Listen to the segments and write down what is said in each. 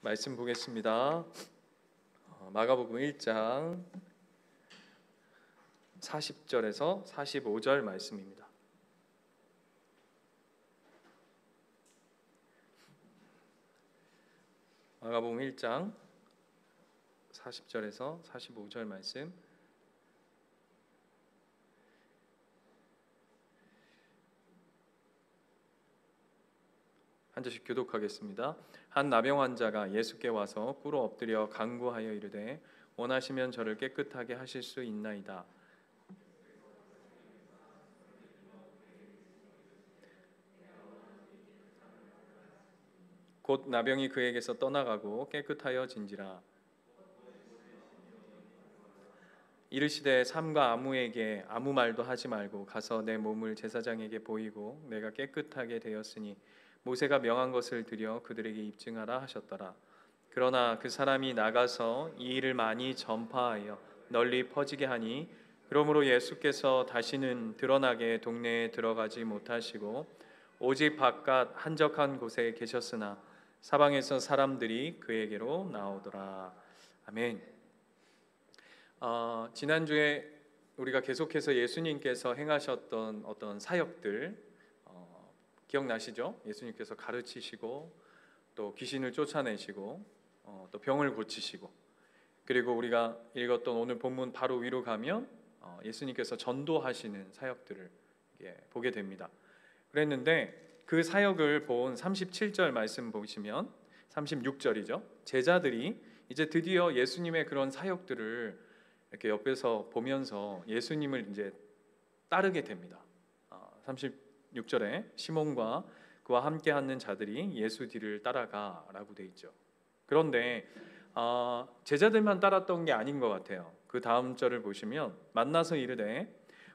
말씀 보겠습니다. 마가복음 1장 40절에서 45절 말씀입니다. 마가복음 1장 40절에서 45절 말씀. 한 절씩 교독하겠습니다. 한 나병 환자가 예수께 와서 꿇어 엎드려 간구하여 이르되 원하시면 저를 깨끗하게 하실 수 있나이다. 곧 나병이 그에게서 떠나가고 깨끗하여진지라. 이르시되 삼가 아무에게 아무 말도 하지 말고 가서 내 몸을 제사장에게 보이고 내가 깨끗하게 되었으니 모세가 명한 것을 드려 그들에게 입증하라 하셨더라. 그러나 그 사람이 나가서 이 일을 많이 전파하여 널리 퍼지게 하니 그러므로 예수께서 다시는 드러나게 동네에 들어가지 못하시고 오직 바깥 한적한 곳에 계셨으나 사방에서 사람들이 그에게로 나오더라. 아멘. 지난주에 우리가 계속해서 예수님께서 행하셨던 어떤 사역들 기억나시죠? 예수님께서 가르치시고 또 귀신을 쫓아내시고 또 병을 고치시고, 그리고 우리가 읽었던 오늘 본문 바로 위로 가면 예수님께서 전도하시는 사역들을 보게 됩니다. 그랬는데 그 사역을 본 37절 말씀 보시면 36절이죠. 제자들이 이제 드디어 예수님의 그런 사역들을 이렇게 옆에서 보면서 예수님을 이제 따르게 됩니다. 36절에 시몬과 그와 함께 하는 자들이 예수 뒤를 따라가라고 돼 있죠. 그런데 제자들만 따랐던 게 아닌 것 같아요. 그 다음 절을 보시면 만나서 이르되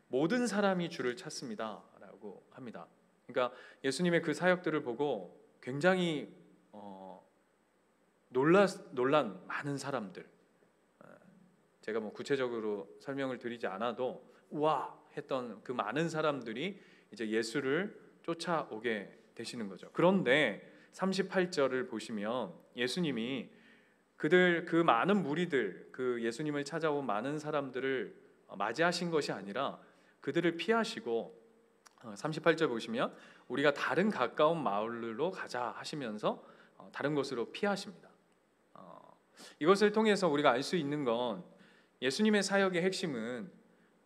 모든 사람이 주를 찾습니다 라고 합니다. 그러니까 예수님의 그 사역들을 보고 굉장히 놀란 많은 사람들, 제가 뭐 구체적으로 설명을 드리지 않아도 우와 했던 그 많은 사람들이 이제 예수를 쫓아오게 되시는 거죠. 그런데 38절을 보시면 예수님이 그 많은 무리들, 그 예수님을 찾아온 많은 사람들을 맞이하신 것이 아니라 그들을 피하시고 38절 보시면 우리가 다른 가까운 마을로 가자 하시면서 다른 곳으로 피하십니다. 이것을 통해서 우리가 알 수 있는 건 예수님의 사역의 핵심은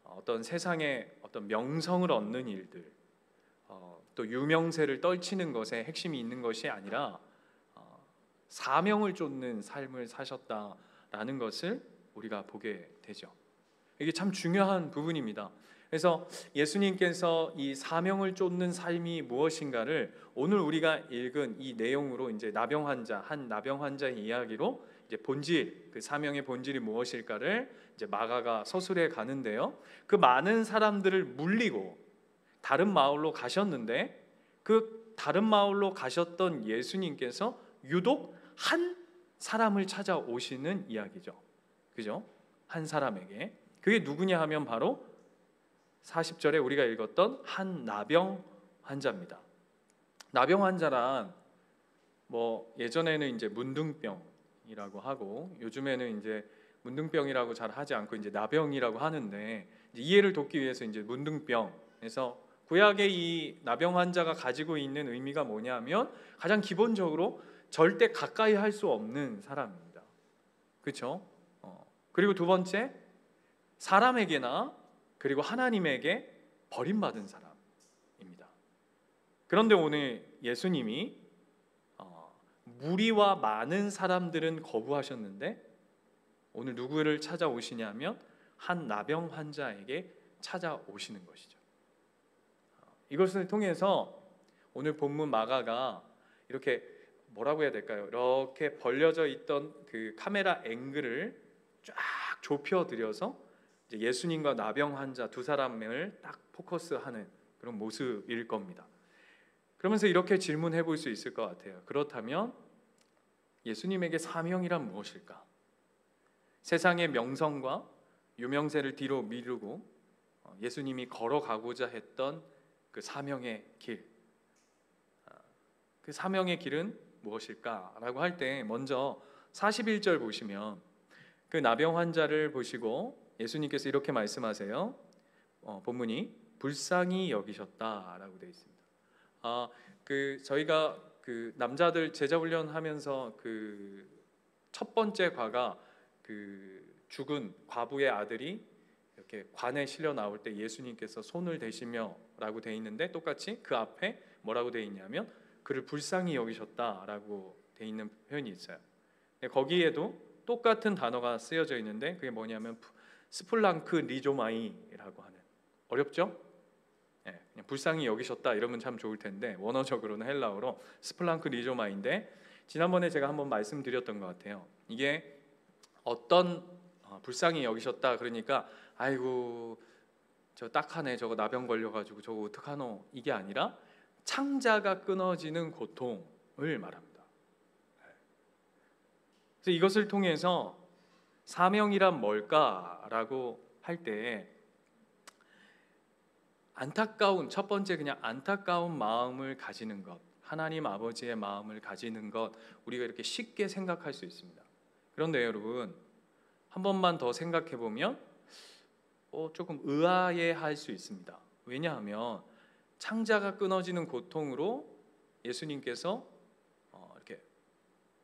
어떤 세상의 어떤 명성을 얻는 일들, 또 유명세를 떨치는 것에 핵심이 있는 것이 아니라 사명을 쫓는 삶을 사셨다라는 것을 우리가 보게 되죠. 이게 참 중요한 부분입니다. 그래서 예수님께서 이 사명을 쫓는 삶이 무엇인가를 오늘 우리가 읽은 이 내용으로 이제 한 나병 환자의 이야기로 이제 본질, 그 사명의 본질이 무엇일까를 이제 마가가 서술해 가는데요. 그 많은 사람들을 물리고 다른 마을로 가셨는데 그 다른 마을로 가셨던 예수님께서 유독 한 사람을 찾아오시는 이야기죠. 그죠? 한 사람에게. 그게 누구냐 하면 바로 40절에 우리가 읽었던 한 나병 환자입니다. 나병 환자란 뭐 예전에는 이제 문둥병이라고 하고 요즘에는 이제 문둥병이라고 잘 하지 않고 이제 나병이라고 하는데, 이제 이해를 돕기 위해서 이제 문둥병에서 구약의 이 나병 환자가 가지고 있는 의미가 뭐냐면 가장 기본적으로 절대 가까이 할 수 없는 사람입니다. 그렇죠? 그리고 두 번째, 사람에게나 그리고 하나님에게 버림받은 사람입니다. 그런데 오늘 예수님이 무리와 많은 사람들은 거부하셨는데 오늘 누구를 찾아오시냐면 한 나병 환자에게 찾아오시는 것이죠. 이것을 통해서 오늘 본문 마가가 이렇게 뭐라고 해야 될까요? 이렇게 벌려져 있던 그 카메라 앵글을 쫙 좁혀들여서 이제 예수님과 나병 환자 두 사람을 딱 포커스하는 그런 모습일 겁니다. 그러면서 이렇게 질문해 볼 수 있을 것 같아요. 그렇다면 예수님에게 사명이란 무엇일까? 세상의 명성과 유명세를 뒤로 미루고 예수님이 걸어가고자 했던 그 사명의 길, 그 사명의 길은 무엇일까라고 할 때 먼저 41절 보시면 그 나병 환자를 보시고 예수님께서 이렇게 말씀하세요. 본문이 불쌍히 여기셨다라고 되어 있습니다. 저희가 그 남자들 제자 훈련하면서 그 첫 번째 과가 그 죽은 과부의 아들이 이렇게 관에 실려 나올 때 예수님께서 손을 대시며라고 되어 있는데, 똑같이 그 앞에 뭐라고 되어 있냐면 그를 불쌍히 여기셨다라고 되어 있는 표현이 있어요. 거기에도 똑같은 단어가 쓰여져 있는데 그게 뭐냐면 스플랑크 리조마이라고 하는, 어렵죠? 네, 그냥 불쌍히 여기셨다 이러면 참 좋을 텐데 원어적으로는 헬라어로 스플랑크 리조마인데, 지난번에 제가 한번 말씀드렸던 것 같아요. 이게 어떤 불쌍히 여기셨다 그러니까 아이고 저 딱하네, 저거 나병 걸려가지고 저거 어떡하노, 이게 아니라 창자가 끊어지는 고통을 말합니다. 그래서 이것을 통해서 사명이란 뭘까라고 할 때 안타까운, 첫 번째 그냥 안타까운 마음을 가지는 것, 하나님 아버지의 마음을 가지는 것, 우리가 이렇게 쉽게 생각할 수 있습니다. 그런데 여러분 한 번만 더 생각해 보면 조금 의아해할 수 있습니다. 왜냐하면 창자가 끊어지는 고통으로 예수님께서 이렇게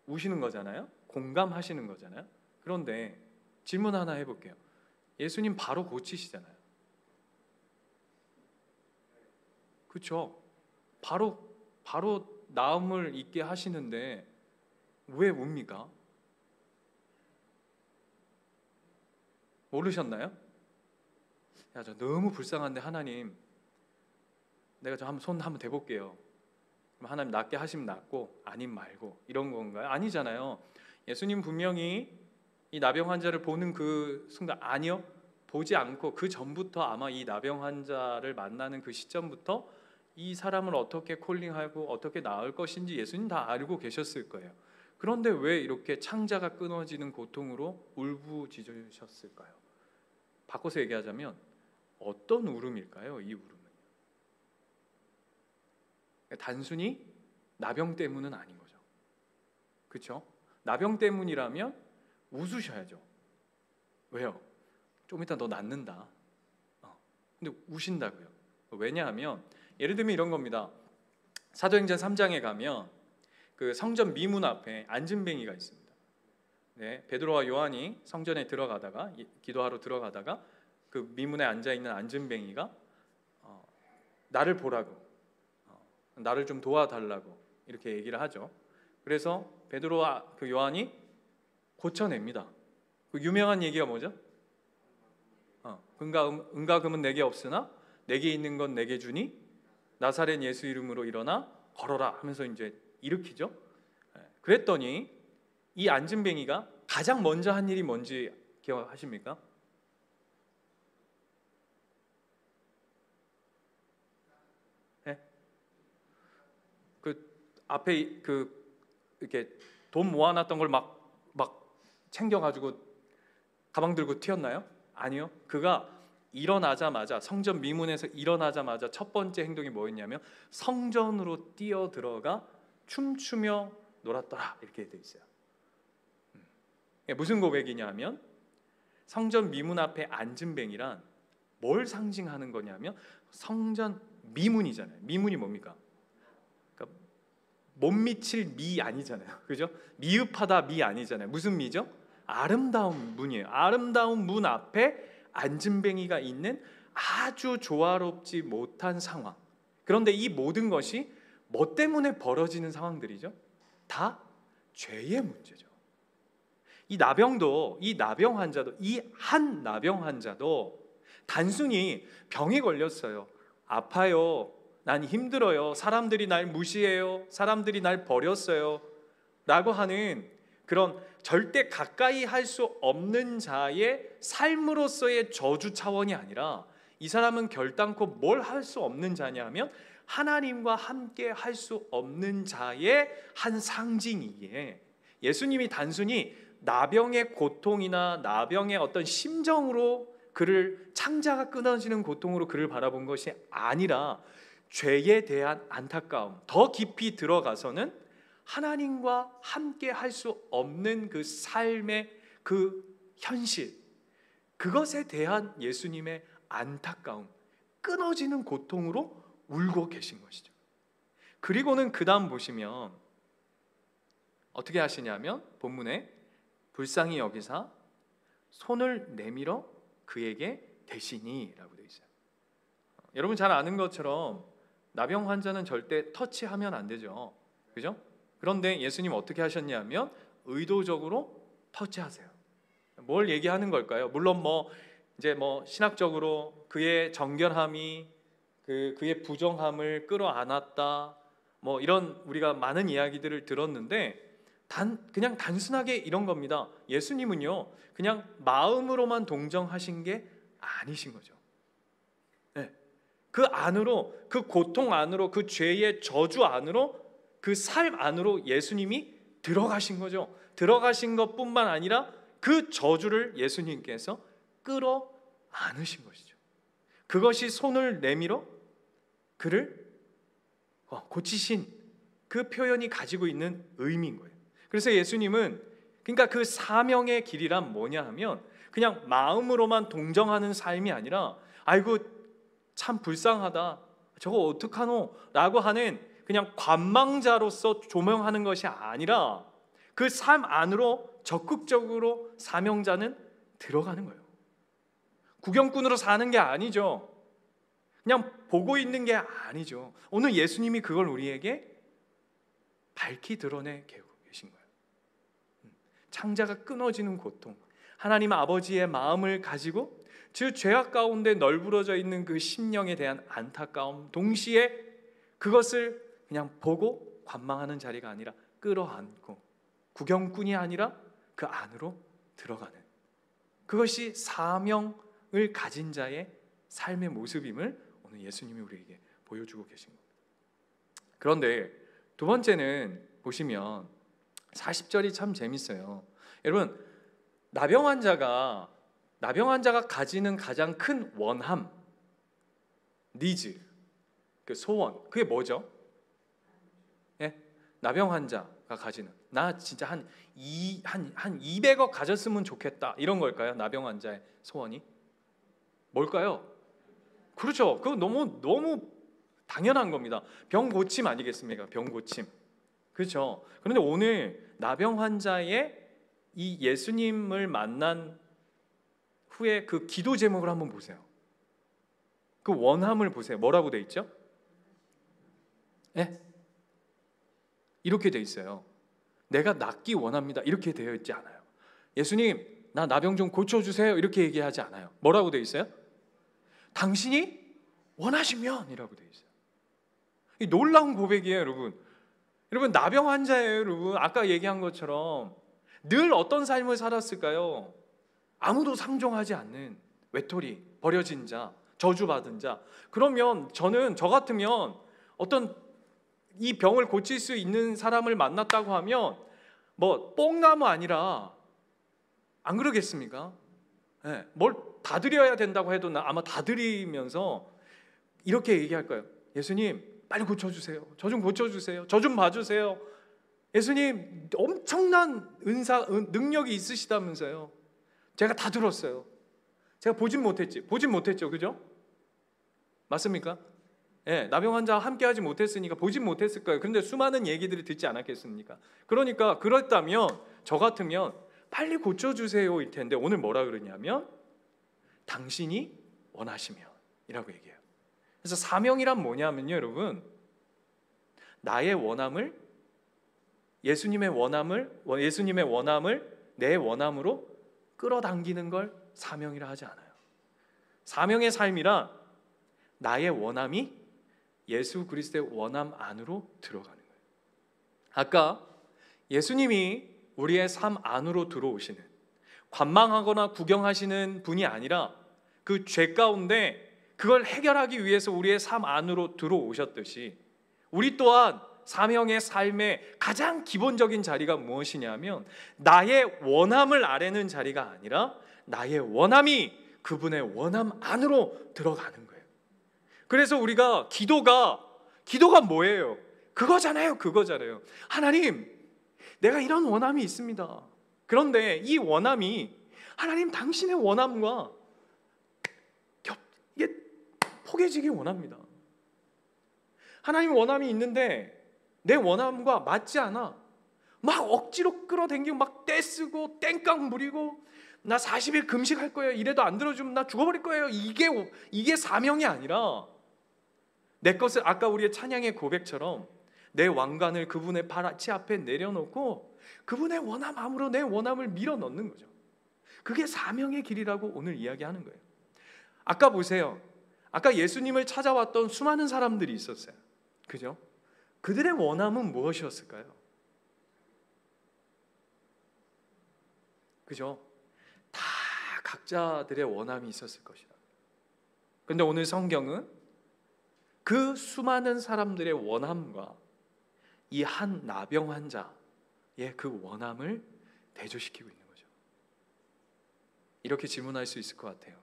우시는 거잖아요. 공감하시는 거잖아요. 그런데 질문 하나 해볼게요. 예수님 바로 고치시잖아요. 그렇죠? 바로 나음을 있게 하시는데 왜 웁니까? 모르셨나요? 야, 저 너무 불쌍한데 하나님, 내가 손 한번 대볼게요. 그럼 하나님 낫게 하시면 낫고 아님 말고, 이런 건가요? 아니잖아요. 예수님 분명히 이 나병 환자를 보는 그 순간, 아니요, 보지 않고 그 전부터, 아마 이 나병 환자를 만나는 그 시점부터 이 사람을 어떻게 콜링하고 어떻게 나을 것인지 예수님 다 알고 계셨을 거예요. 그런데 왜 이렇게 창자가 끊어지는 고통으로 울부짖으셨을까요? 바꿔서 얘기하자면 어떤 울음일까요? 이 울음은 단순히 나병 때문은 아닌 거죠. 그렇죠? 나병 때문이라면 웃으셔야죠. 왜요? 좀 이따 너 낫는다. 근데 우신다고요. 왜냐하면 예를 들면 이런 겁니다. 사도행전 3장에 가면 그 성전 미문 앞에 안진뱅이가 있습니다. 네, 베드로와 요한이 성전에 들어가다가, 기도하러 들어가다가 그 미문에 앉아 있는 안진뱅이가 나를 보라고, 나를 좀 도와달라고 이렇게 얘기를 하죠. 그래서 베드로와 그 요한이 고쳐냅니다. 그 유명한 얘기가 뭐죠? 은과 금은 내게 없으나 내게 있는 건 내게 주니 나사렛 예수 이름으로 일어나 걸어라 하면서 이제 일으키죠. 그랬더니 이 안진뱅이가 가장 먼저 한 일이 뭔지 기억하십니까? 네? 그 앞에 이렇게 돈 모아놨던 걸 막 챙겨가지고 가방 들고 튀었나요? 아니요. 그가 일어나자마자, 성전 미문에서 일어나자마자 첫 번째 행동이 뭐였냐면 성전으로 뛰어들어가 춤추며 놀았더라, 이렇게 돼 있어요. 무슨 고백이냐면 성전 미문 앞에 안진뱅이란 뭘 상징하는 거냐면 성전 미문이잖아요. 미문이 뭡니까? 그러니까 못 미칠 미 아니잖아요. 그죠? 미흡하다 미 아니잖아요. 무슨 미죠? 아름다운 문이에요. 아름다운 문 앞에 안진뱅이가 있는 아주 조화롭지 못한 상황. 그런데 이 모든 것이 뭐 때문에 벌어지는 상황들이죠? 다 죄의 문제죠. 이 나병도, 이 나병 환자도, 이 한 나병 환자도 단순히 병에 걸렸어요. 아파요. 난 힘들어요. 사람들이 날 무시해요. 사람들이 날 버렸어요. 라고 하는 그런 절대 가까이 할 수 없는 자의 삶으로서의 저주 차원이 아니라, 이 사람은 결단코 뭘 할 수 없는 자냐면 하나님과 함께 할 수 없는 자의 한 상징이기에, 예수님이 단순히 나병의 고통이나 나병의 어떤 심정으로 그를, 창자가 끊어지는 고통으로 그를 바라본 것이 아니라 죄에 대한 안타까움, 더 깊이 들어가서는 하나님과 함께 할 수 없는 그 삶의 그 현실, 그것에 대한 예수님의 안타까움, 끊어지는 고통으로 울고 계신 것이죠. 그리고는 그 다음 보시면 어떻게 하시냐면 본문에 불쌍히 여기사 손을 내밀어 그에게 대시니 라고 되어 있어요. 여러분 잘 아는 것처럼 나병 환자는 절대 터치하면 안 되죠. 그죠? 그런데 예수님 어떻게 하셨냐면 의도적으로 터치하세요. 뭘 얘기하는 걸까요? 물론 이제 신학적으로 그의 정결함이 그의 부정함을 끌어안았다, 이런 우리가 많은 이야기들을 들었는데 그냥 단순하게 이런 겁니다. 예수님은요 그냥 마음으로만 동정하신 게 아니신 거죠. 네. 그 안으로, 그 고통 안으로, 그 죄의 저주 안으로, 그 삶 안으로 예수님이 들어가신 거죠. 들어가신 것뿐만 아니라 그 저주를 예수님께서 끌어안으신 것이죠. 그것이 손을 내밀어 그를 고치신 그 표현이 가지고 있는 의미인 거예요. 그래서 예수님은, 그러니까 그 사명의 길이란 뭐냐 하면 그냥 마음으로만 동정하는 삶이 아니라 아이고 참 불쌍하다, 저거 어떡하노 라고 하는 그냥 관망자로서 조명하는 것이 아니라 그 삶 안으로 적극적으로 사명자는 들어가는 거예요. 구경꾼으로 사는 게 아니죠. 그냥 보고 있는 게 아니죠. 오늘 예수님이 그걸 우리에게 밝히 드러내 계신 거예요. 창자가 끊어지는 고통, 하나님 아버지의 마음을 가지고 즉 죄악 가운데 널브러져 있는 그 심령에 대한 안타까움, 동시에 그것을 그냥 보고 관망하는 자리가 아니라 끌어안고 구경꾼이 아니라 그 안으로 들어가는, 그것이 사명을 가진 자의 삶의 모습임을 오늘 예수님이 우리에게 보여주고 계신 겁니다. 그런데 두 번째는 보시면 40절이 참 재밌어요. 여러분, 나병 환자가 가지는 가장 큰 원함, 니즈, 그 소원, 그게 뭐죠? 예? 나병 환자가 가지는, 나 진짜 한 200억 가졌으면 좋겠다, 이런 걸까요? 나병 환자의 소원이 뭘까요? 그렇죠. 그거 너무 당연한 겁니다. 병 고침 아니겠습니까? 병 고침. 그렇죠. 그런데 오늘 나병 환자의 이 예수님을 만난 후에 그 기도 제목을 한번 보세요. 그 원함을 보세요. 뭐라고 돼 있죠? 예? 이렇게 돼 있어요. 내가 낫기 원합니다. 이렇게 되어 있지 않아요. 예수님, 나 나병 좀 고쳐주세요. 이렇게 얘기하지 않아요. 뭐라고 돼 있어요? 당신이 원하시면 이라고 돼 있어요. 이 놀라운 고백이에요, 여러분. 여러분, 나병 환자예요, 여러분. 아까 얘기한 것처럼 늘 어떤 삶을 살았을까요? 아무도 상종하지 않는 외톨이, 버려진 자, 저주받은 자. 그러면 저 같으면 어떤 이 병을 고칠 수 있는 사람을 만났다고 하면 뽕나무 아니라 안 그러겠습니까? 네, 뭘 다 드려야 된다고 해도 아마 다 드리면서 이렇게 얘기할 거예요. 예수님, 빨리 고쳐주세요. 저 좀 고쳐주세요. 저 좀 봐주세요. 예수님, 엄청난 능력이 있으시다면서요. 제가 다 들었어요. 제가 보진 못했죠. 그죠? 맞습니까? 예, 나병 환자와 함께하지 못했으니까 보진 못했을 거예요. 그런데 수많은 얘기들을 듣지 않았겠습니까? 그러니까 그렇다면 저 같으면 빨리 고쳐주세요 일 텐데 오늘 뭐라 그러냐면 당신이 원하시면 이라고 얘기해요. 그래서 사명이란 뭐냐면요, 여러분, 나의 원함을, 예수님의 원함을 내 원함으로 끌어당기는 걸 사명이라 하지 않아요. 사명의 삶이란 나의 원함이 예수 그리스도의 원함 안으로 들어가는 거예요. 아까 예수님이 우리의 삶 안으로 들어오시는, 관망하거나 구경하시는 분이 아니라 그 죄 가운데 그걸 해결하기 위해서 우리의 삶 안으로 들어오셨듯이 우리 또한 사명의 삶의 가장 기본적인 자리가 무엇이냐면 나의 원함을 아뢰는 자리가 아니라 나의 원함이 그분의 원함 안으로 들어가는 거예요. 그래서 우리가 기도가 뭐예요? 그거잖아요. 하나님, 내가 이런 원함이 있습니다. 그런데 이 원함이 하나님 당신의 원함과 이게 포개지기 원합니다. 하나님 원함이 있는데 내 원함과 맞지 않아. 막 억지로 끌어당기고 막 떼쓰고 땡깡 부리고 나 40일 금식할 거예요. 이래도 안 들어주면 나 죽어버릴 거예요. 이게 사명이 아니라 내 것을 아까 우리의 찬양의 고백처럼 내 왕관을 그분의 발 앞에 내려놓고 그분의 원함함으로 내 원함을 밀어넣는 거죠. 그게 사명의 길이라고 오늘 이야기하는 거예요. 아까 보세요. 아까 예수님을 찾아왔던 수많은 사람들이 있었어요. 그죠? 그들의 원함은 무엇이었을까요? 그죠? 다 각자들의 원함이 있었을 것이다. 그런데 오늘 성경은 그 수많은 사람들의 원함과 이 한 나병 환자의 그 원함을 대조시키고 있는 거죠. 이렇게 질문할 수 있을 것 같아요.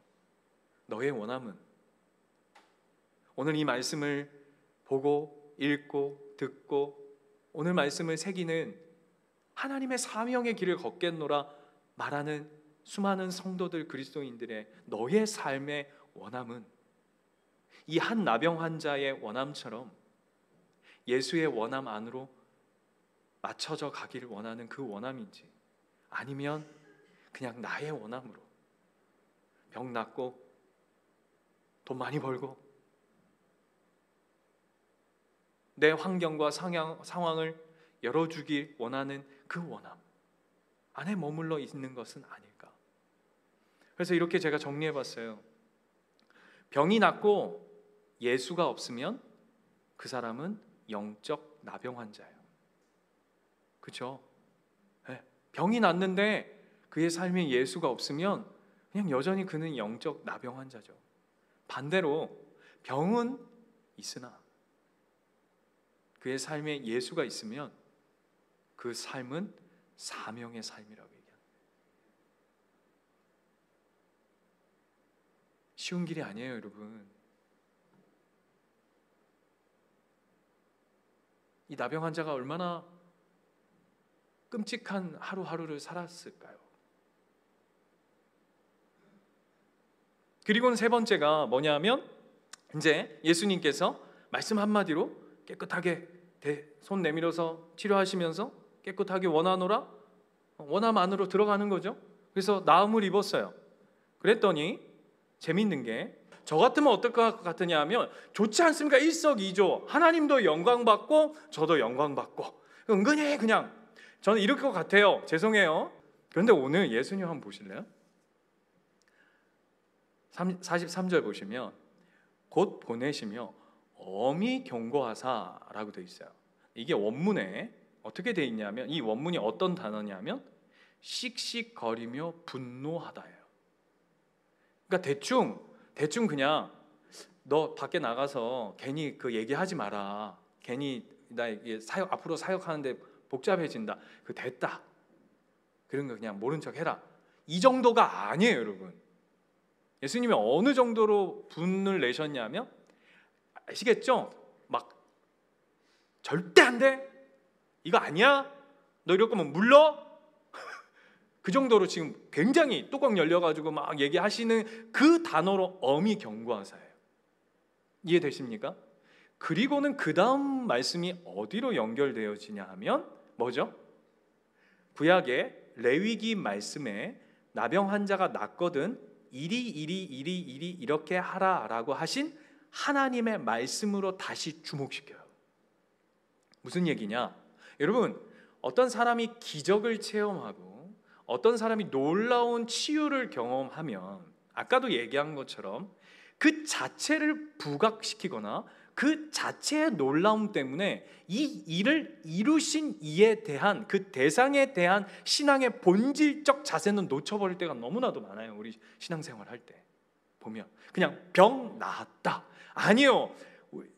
너의 원함은? 오늘 이 말씀을 보고 읽고 듣고 오늘 말씀을 새기는 하나님의 사명의 길을 걷겠노라 말하는 수많은 성도들 그리스도인들의 너의 삶의 원함은 이 한 나병 환자의 원함처럼 예수의 원함 안으로 맞춰져 가기를 원하는 그 원함인지, 아니면 그냥 나의 원함으로 병 낫고 돈 많이 벌고 내 환경과 상황을 열어주길 원하는 그 원함 안에 머물러 있는 것은 아닐까. 그래서 이렇게 제가 정리해봤어요. 병이 낫고 예수가 없으면 그 사람은 영적 나병 환자예요. 그렇죠? 네. 병이 낫는데 그의 삶에 예수가 없으면 그냥 여전히 그는 영적 나병 환자죠. 반대로 병은 있으나 그의 삶에 예수가 있으면 그 삶은 사명의 삶이라고 얘기합니다. 쉬운 길이 아니에요, 여러분. 이 나병 환자가 얼마나 끔찍한 하루하루를 살았을까요? 그리고는 세 번째가 뭐냐면 이제 예수님께서 말씀 한마디로 깨끗하게 손 내밀어서 치료하시면서 깨끗하게 원하노라, 원함 안으로 들어가는 거죠. 그래서 나음을 입었어요. 그랬더니 재밌는 게 저 같으면 어떨 것 같으냐 하면 좋지 않습니까? 일석이조. 하나님도 영광 받고 저도 영광 받고 은근히 그냥 저는 이럴 것 같아요. 죄송해요. 그런데 오늘 예수님 한번 보실래요? 43절 보시면 곧 보내시며 엄히 경고하사라고 되어 있어요. 이게 원문에 어떻게 되어 있냐면 이 원문이 어떤 단어냐면 씩씩거리며 분노하다예요. 그러니까 대충 그냥 너 밖에 나가서 괜히 그 얘기하지 마라. 괜히 나 앞으로 사역하는데 복잡해진다. 그 됐다. 그런 거 그냥 모른 척 해라. 이 정도가 아니에요, 여러분. 예수님이 어느 정도로 분을 내셨냐면 아시겠죠? 막 절대 안 돼. 이거 아니야. 너 이럴 거면 물러. 그 정도로 지금 굉장히 뚜껑 열려가지고 막 얘기하시는 그 단어로 엄히 경고하사예요. 이해되십니까? 그리고는 그 다음 말씀이 어디로 연결되어지냐 하면 뭐죠? 구약의 레위기 말씀에 나병 환자가 낫거든 이리 이렇게 하라라고 하신 하나님의 말씀으로 다시 주목시켜요. 무슨 얘기냐? 여러분, 어떤 사람이 기적을 체험하고 어떤 사람이 놀라운 치유를 경험하면 아까도 얘기한 것처럼 그 자체를 부각시키거나 그 자체의 놀라움 때문에 이 일을 이루신 이에 대한 그 대상에 대한 신앙의 본질적 자세는 놓쳐버릴 때가 너무나도 많아요. 우리 신앙생활 할 때 보면 그냥 병 나았다. 아니요.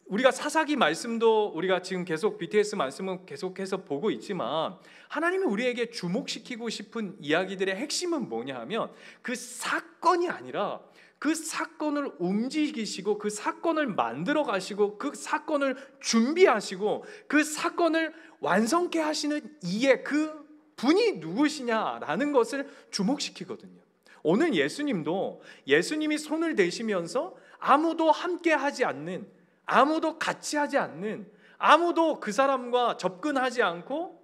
우리가 사사기 말씀도 우리가 지금 계속 BTS 말씀은 계속해서 보고 있지만 하나님이 우리에게 주목시키고 싶은 이야기들의 핵심은 뭐냐 하면 그 사건이 아니라 그 사건을 움직이시고 그 사건을 만들어 가시고 그 사건을 준비하시고 그 사건을 완성케 하시는 이의 그 분이 누구시냐라는 것을 주목시키거든요. 오늘 예수님도 예수님이 손을 대시면서 아무도 함께 하지 않는, 아무도 같이 하지 않는, 아무도 그 사람과 접근하지 않고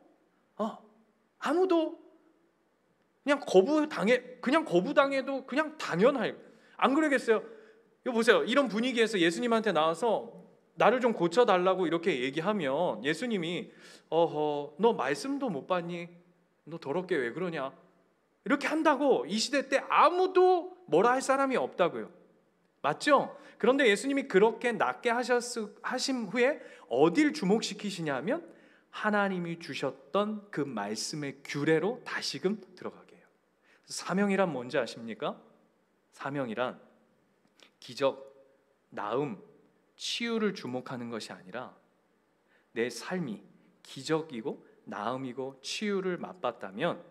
아무도 그냥 거부당해도 그냥 당연해요. 안 그러겠어요? 이거 보세요. 이런 분위기에서 예수님한테 나와서 나를 좀 고쳐달라고 이렇게 얘기하면 예수님이 너 말씀도 못 봤니? 너 더럽게 왜 그러냐? 이렇게 한다고 이 시대 때 아무도 뭐라 할 사람이 없다고요. 맞죠? 그런데 예수님이 그렇게 낫게 하신 후에 어딜 주목시키시냐면 하나님이 주셨던 그 말씀의 규례로 다시금 들어가게 해요. 사명이란 뭔지 아십니까? 사명이란 기적, 나음, 치유를 주목하는 것이 아니라 내 삶이 기적이고 나음이고 치유를 맛봤다면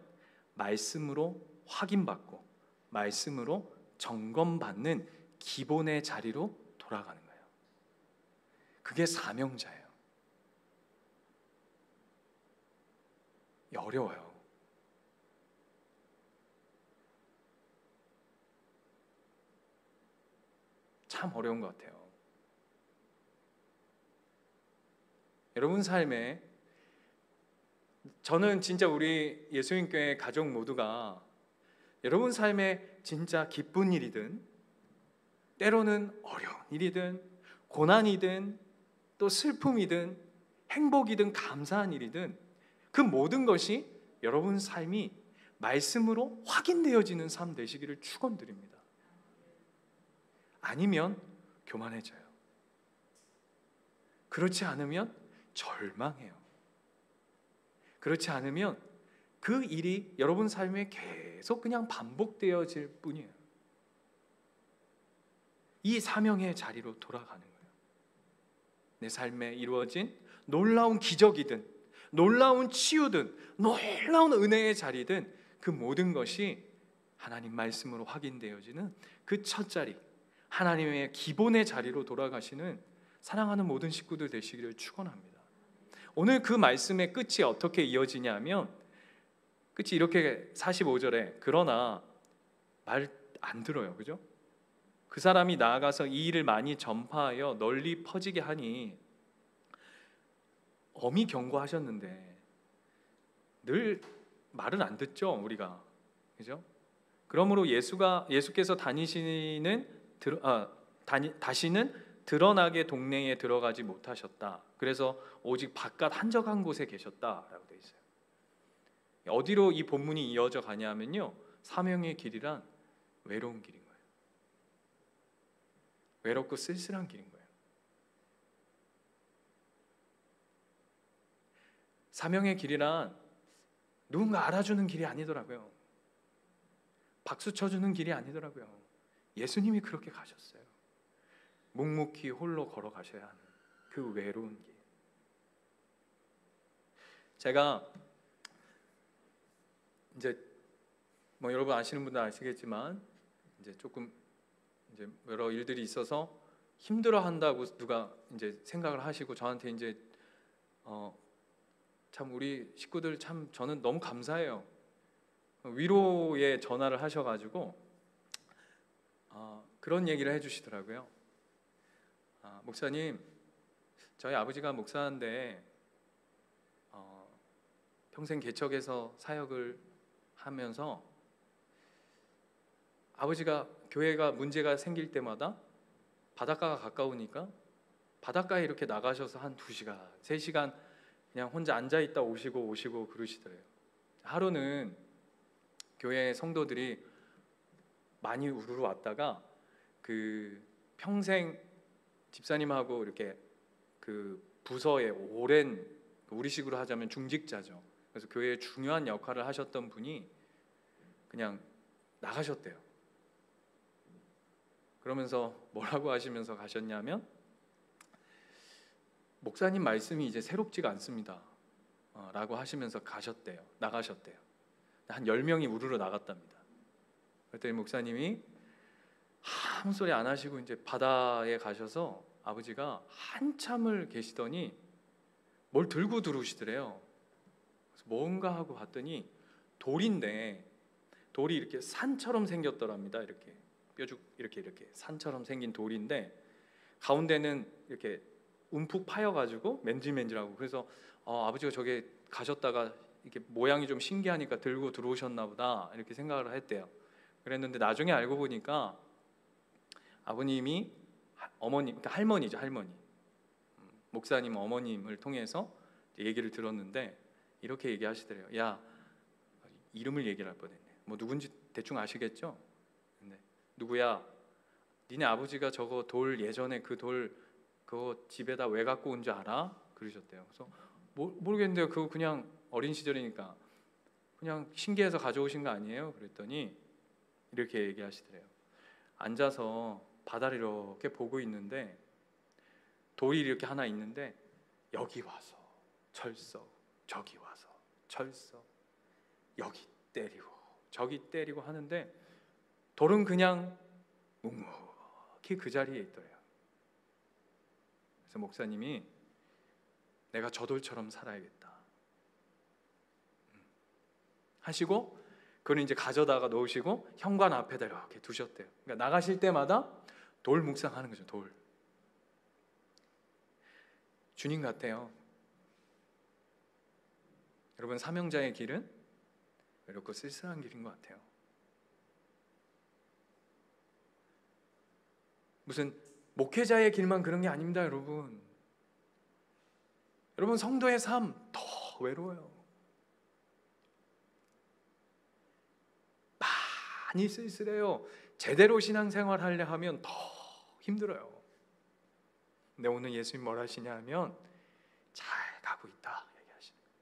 말씀으로 확인받고 말씀으로 점검받는 기본의 자리로 돌아가는 거예요. 그게 사명자예요. 어려워요. 참 어려운 것 같아요. 여러분 삶에 저는 진짜 우리 예수님교회 가족 모두가 여러분 삶에 진짜 기쁜 일이든 때로는 어려운 일이든 고난이든 또 슬픔이든 행복이든 감사한 일이든 그 모든 것이 여러분 삶이 말씀으로 확인되어지는 삶 되시기를 축원드립니다. 아니면 교만해져요. 그렇지 않으면 절망해요. 그렇지 않으면 그 일이 여러분 삶에 계속 그냥 반복되어질 뿐이에요. 이 사명의 자리로 돌아가는 거예요. 내 삶에 이루어진 놀라운 기적이든 놀라운 치유든 놀라운 은혜의 자리든 그 모든 것이 하나님 말씀으로 확인되어지는 그 첫 자리, 하나님의 기본의 자리로 돌아가시는 사랑하는 모든 식구들 되시기를 축원합니다. 오늘 그 말씀의 끝이 어떻게 이어지냐면 끝이 이렇게 45절에 그러나 말 안 들어요. 그죠? 그 사람이 나아가서 이 일을 많이 전파하여 널리 퍼지게 하니 엄히 경고하셨는데 늘 말은 안 듣죠, 우리가. 그죠? 그러므로 예수께서 다시는 드러나게 동네에 들어가지 못하셨다. 그래서 오직 바깥 한적한 곳에 계셨다라고 되어 있어요. 어디로 이 본문이 이어져 가냐면요, 사명의 길이란 외로운 길인 거예요. 외롭고 쓸쓸한 길인 거예요. 사명의 길이란 누군가 알아주는 길이 아니더라고요. 박수 쳐주는 길이 아니더라고요. 예수님이 그렇게 가셨어요. 묵묵히 홀로 걸어가셔야 하는 그 외로운 길. 제가 이제 뭐 여러분 아시는 분들 아시겠지만 이제 조금 이제 여러 일들이 있어서 힘들어한다고 누가 이제 생각을 하시고 저한테 이제 참 우리 식구들 참 저는 너무 감사해요. 위로의 전화를 하셔가지고 그런 얘기를 해주시더라고요. 목사님, 저희 아버지가 목사인데 평생 개척에서 사역을 하면서 아버지가 교회가 문제가 생길 때마다 바닷가가 가까우니까 바닷가에 이렇게 나가셔서 한 2시간, 3시간 그냥 혼자 앉아있다 오시고 그러시더래요. 하루는 교회 성도들이 많이 우르르 왔다가 그 평생 집사님하고 이렇게 그 부서에 오랜, 우리식으로 하자면 중직자죠. 그래서 교회에 중요한 역할을 하셨던 분이 그냥 나가셨대요. 그러면서 뭐라고 하시면서 가셨냐면 목사님 말씀이 이제 새롭지가 않습니다 라고 하시면서 나가셨대요. 한 10명이 우르르 나갔답니다. 그랬더니 목사님이 아무 소리 안 하시고 이제 바다에 가셔서 아버지가 한참을 계시더니 뭘 들고 들어오시더래요. 그래서 뭔가 하고 봤더니 돌인데, 돌이 이렇게 산처럼 생겼더랍니다. 이렇게 뾰죽 이렇게 산처럼 생긴 돌인데 가운데는 이렇게 움푹 파여가지고 맨질맨질하고, 그래서 아버지가 저게 가셨다가 이렇게 모양이 좀 신기하니까 들고 들어오셨나 보다 이렇게 생각을 했대요. 그랬는데 나중에 알고 보니까 아버님이 어머님, 그러니까 할머니죠, 할머니. 목사님 어머님을 통해서 얘기를 들었는데 이렇게 얘기하시더래요. 야, 이름을 얘기를 할 뻔했네. 뭐 누군지 대충 아시겠죠? 네. 누구야? 니네 아버지가 저거 돌, 예전에 그 돌 그거 집에다 왜 갖고 온 줄 알아? 그러셨대요. 그래서 모르겠는데요. 그거 그냥 어린 시절이니까 그냥 신기해서 가져오신 거 아니에요? 그랬더니 이렇게 얘기하시더래요. 앉아서 바다를 이렇게 보고 있는데 돌이 이렇게 하나 있는데 여기 와서 철썩, 저기 와서 철썩, 여기 때리고 저기 때리고 하는데 돌은 그냥 묵묵히 그 자리에 있더래요. 그래서 목사님이 내가 저 돌처럼 살아야겠다 하시고 그걸 이제 가져다가 놓으시고 현관 앞에다 이렇게 두셨대요. 그러니까 나가실 때마다 돌 묵상하는 거죠. 돌. 주님 같아요. 여러분, 사명자의 길은 외롭고 쓸쓸한 길인 것 같아요. 무슨 목회자의 길만 그런 게 아닙니다, 여러분. 여러분, 성도의 삶 더 외로워요. 많이 쓸쓸해요. 제대로 신앙생활 하려 하면 더 힘들어요. 근데 오늘 예수님 뭘 하시냐 하면 잘 가고 있다 얘기하시는 거예요.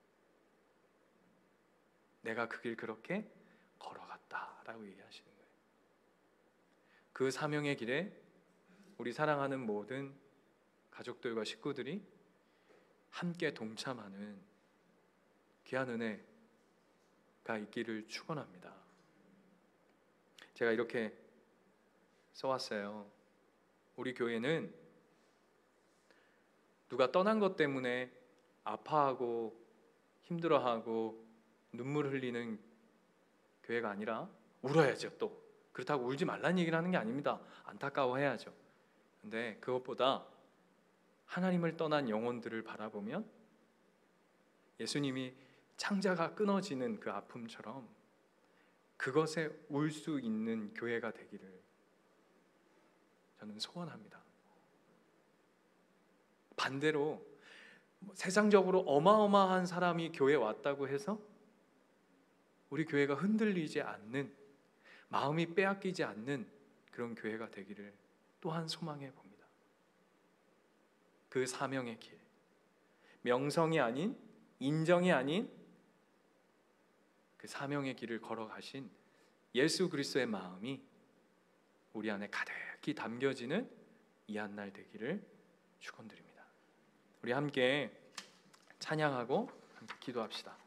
내가 그 길 그렇게 걸어갔다라고 얘기하시는 거예요. 그 사명의 길에 우리 사랑하는 모든 가족들과 식구들이 함께 동참하는 귀한 은혜가 있기를 축원합니다. 제가 이렇게 써왔어요. 우리 교회는 누가 떠난 것 때문에 아파하고 힘들어하고 눈물 흘리는 교회가 아니라 울어야죠. 또 그렇다고 울지 말라는 얘기를 하는 게 아닙니다. 안타까워해야죠. 근데 그것보다 하나님을 떠난 영혼들을 바라보면 예수님이 창자가 끊어지는 그 아픔처럼 그것에 울 수 있는 교회가 되기를 저는 소원합니다. 반대로 세상적으로 어마어마한 사람이 교회에 왔다고 해서 우리 교회가 흔들리지 않는, 마음이 빼앗기지 않는 그런 교회가 되기를 또한 소망해 봅니다. 그 사명의 길, 명성이 아닌, 인정이 아닌 그 사명의 길을 걸어가신 예수 그리스도의 마음이 우리 안에 가득히 담겨지는 이 한 날 되기를 축원드립니다. 우리 함께 찬양하고 함께 기도합시다.